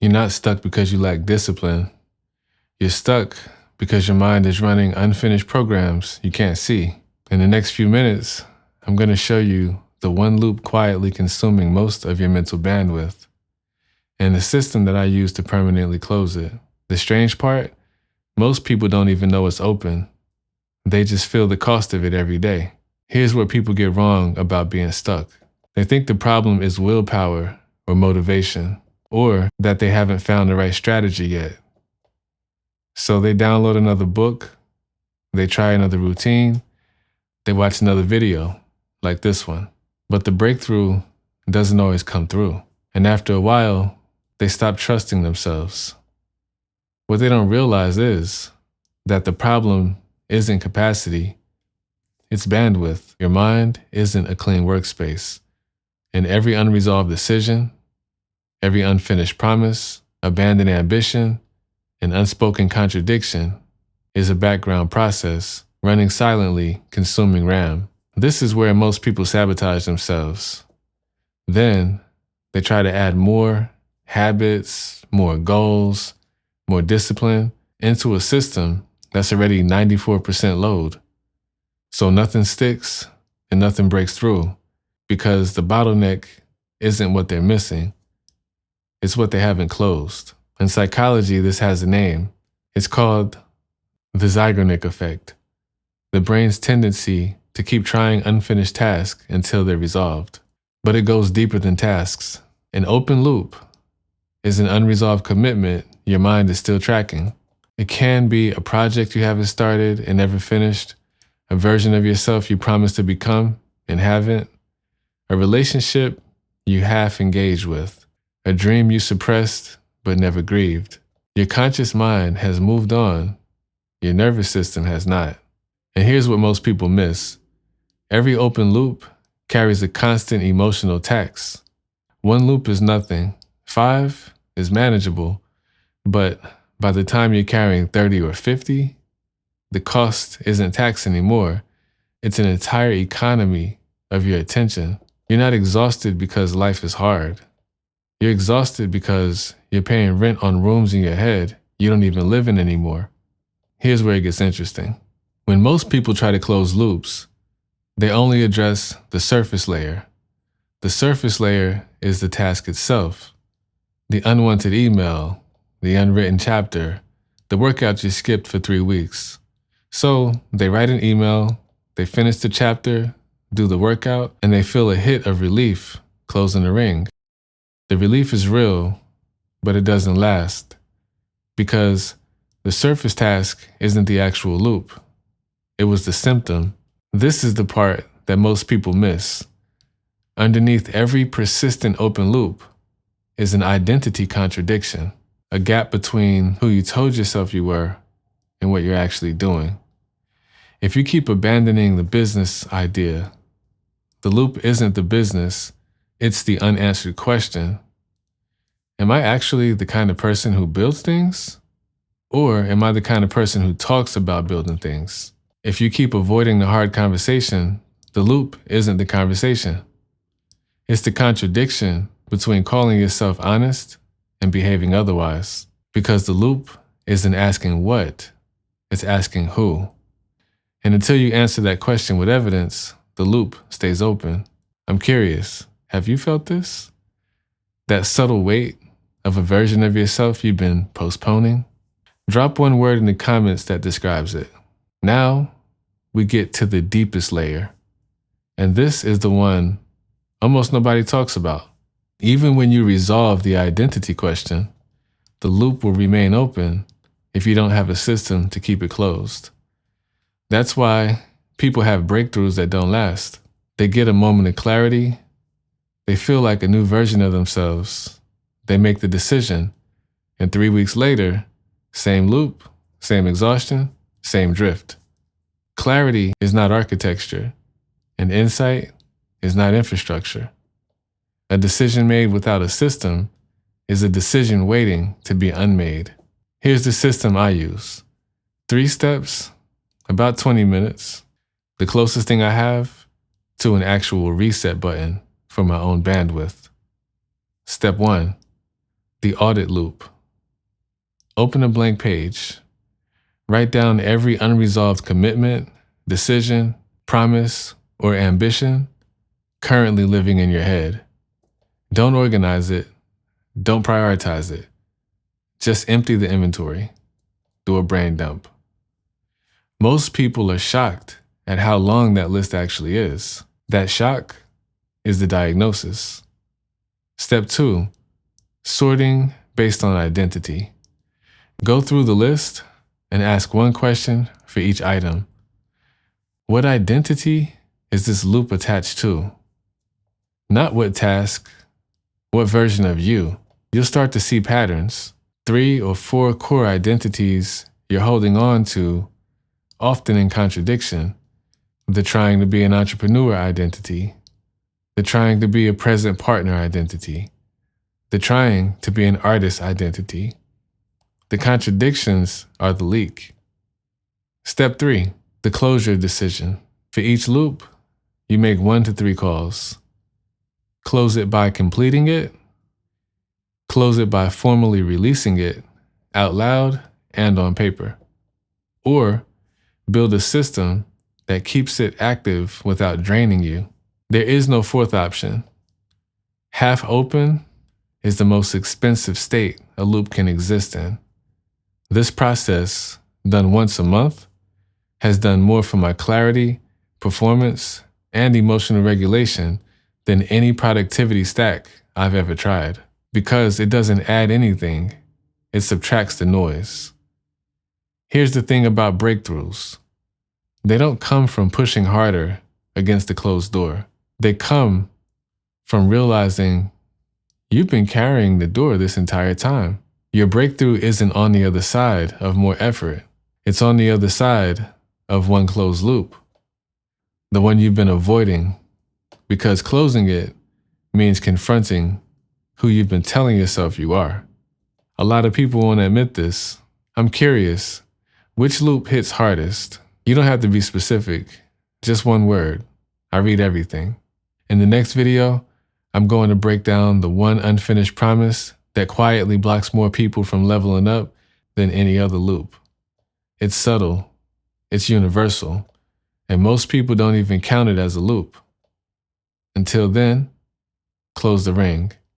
You're not stuck because you lack discipline. You're stuck because your mind is running unfinished programs you can't see. In the next few minutes, I'm going to show you the one loop quietly consuming most of your mental bandwidth, and the system that I use to permanently close it. The strange part, most people don't even know it's open. They just feel the cost of it every day. Here's where people get wrong about being stuck. They think the problem is willpower or motivation, or that they haven't found the right strategy yet. So they download another book, they try another routine, they watch another video, like this one. But the breakthrough doesn't always come through. And after a while, they stop trusting themselves. What they don't realize is that the problem isn't capacity, it's bandwidth. Your mind isn't a clean workspace. And every unresolved decision, every unfinished promise, abandoned ambition, and unspoken contradiction is a background process running silently, consuming RAM. This is where most people sabotage themselves. Then they try to add more habits, more goals, more discipline into a system that's already 94% load. So nothing sticks and nothing breaks through, because the bottleneck isn't what they're missing, it's what they haven't closed. In psychology, this has a name. It's called the Zeigarnik effect, the brain's tendency to keep trying unfinished tasks until they're resolved. But it goes deeper than tasks. An open loop is an unresolved commitment your mind is still tracking. It can be a project you haven't started and never finished, a version of yourself you promised to become and haven't, a relationship you half engaged with, a dream you suppressed but never grieved. Your conscious mind has moved on, your nervous system has not. And here's what most people miss. Every open loop carries a constant emotional tax. One loop is nothing, 5 is manageable, but by the time you're carrying 30 or 50, the cost isn't tax anymore. It's an entire economy of your attention. You're not exhausted because life is hard. You're exhausted because you're paying rent on rooms in your head you don't even live in anymore. Here's where it gets interesting. When most people try to close loops, they only address the surface layer. The surface layer is the task itself, the unwanted email, the unwritten chapter, the workout you skipped for 3 weeks. So they write an email, they finish the chapter, do the workout, and they feel a hit of relief closing the ring. The relief is real, but it doesn't last, because the surface task isn't the actual loop. It was the symptom. This is the part that most people miss. Underneath every persistent open loop is an identity contradiction, a gap between who you told yourself you were and what you're actually doing. If you keep abandoning the business idea, the loop isn't the business, it's the unanswered question. Am I actually the kind of person who builds things? Or am I the kind of person who talks about building things? If you keep avoiding the hard conversation, the loop isn't the conversation. It's the contradiction between calling yourself honest and behaving otherwise. Because the loop isn't asking what, it's asking who. And until you answer that question with evidence, the loop stays open. I'm curious, have you felt this? That subtle weight of a version of yourself you've been postponing? Drop one word in the comments that describes it. Now, we get to the deepest layer. And this is the one almost nobody talks about. Even when you resolve the identity question, the loop will remain open if you don't have a system to keep it closed. That's why people have breakthroughs that don't last. They get a moment of clarity. They feel like a new version of themselves. They make the decision. And 3 weeks later, same loop, same exhaustion, same drift. Clarity is not architecture, and insight is not infrastructure. A decision made without a system is a decision waiting to be unmade. Here's the system I use. 3 steps, about 20 minutes. The closest thing I have to an actual reset button for my own bandwidth. Step 1, the audit loop. Open a blank page. Write down every unresolved commitment, decision, promise, or ambition currently living in your head. Don't organize it. Don't prioritize it. Just empty the inventory. Do a brain dump. Most people are shocked at how long that list actually is. That shock is the diagnosis. Step 2, sorting based on identity. Go through the list and ask one question for each item. What identity is this loop attached to? Not what task, what version of you. You'll start to see patterns. 3 or 4 core identities you're holding on to, often in contradiction. The trying to be an entrepreneur identity, the trying to be a present partner identity, the trying to be an artist identity. The contradictions are the leak. Step 3, the closure decision. For each loop, you make 1 to 3 calls. Close it by completing it. Close it by formally releasing it out loud and on paper. Or build a system that keeps it active without draining you. There is no fourth option. Half open is the most expensive state a loop can exist in. This process, done once a month, has done more for my clarity, performance, and emotional regulation than any productivity stack I've ever tried. Because it doesn't add anything, it subtracts the noise. Here's the thing about breakthroughs. They don't come from pushing harder against the closed door. They come from realizing you've been carrying the door this entire time. Your breakthrough isn't on the other side of more effort. It's on the other side of one closed loop, the one you've been avoiding, because closing it means confronting who you've been telling yourself you are. A lot of people won't admit this. I'm curious, which loop hits hardest? You don't have to be specific, just one word. I read everything. In the next video, I'm going to break down the one unfinished promise that quietly blocks more people from leveling up than any other loop. It's subtle, it's universal, and most people don't even count it as a loop. Until then, close the ring.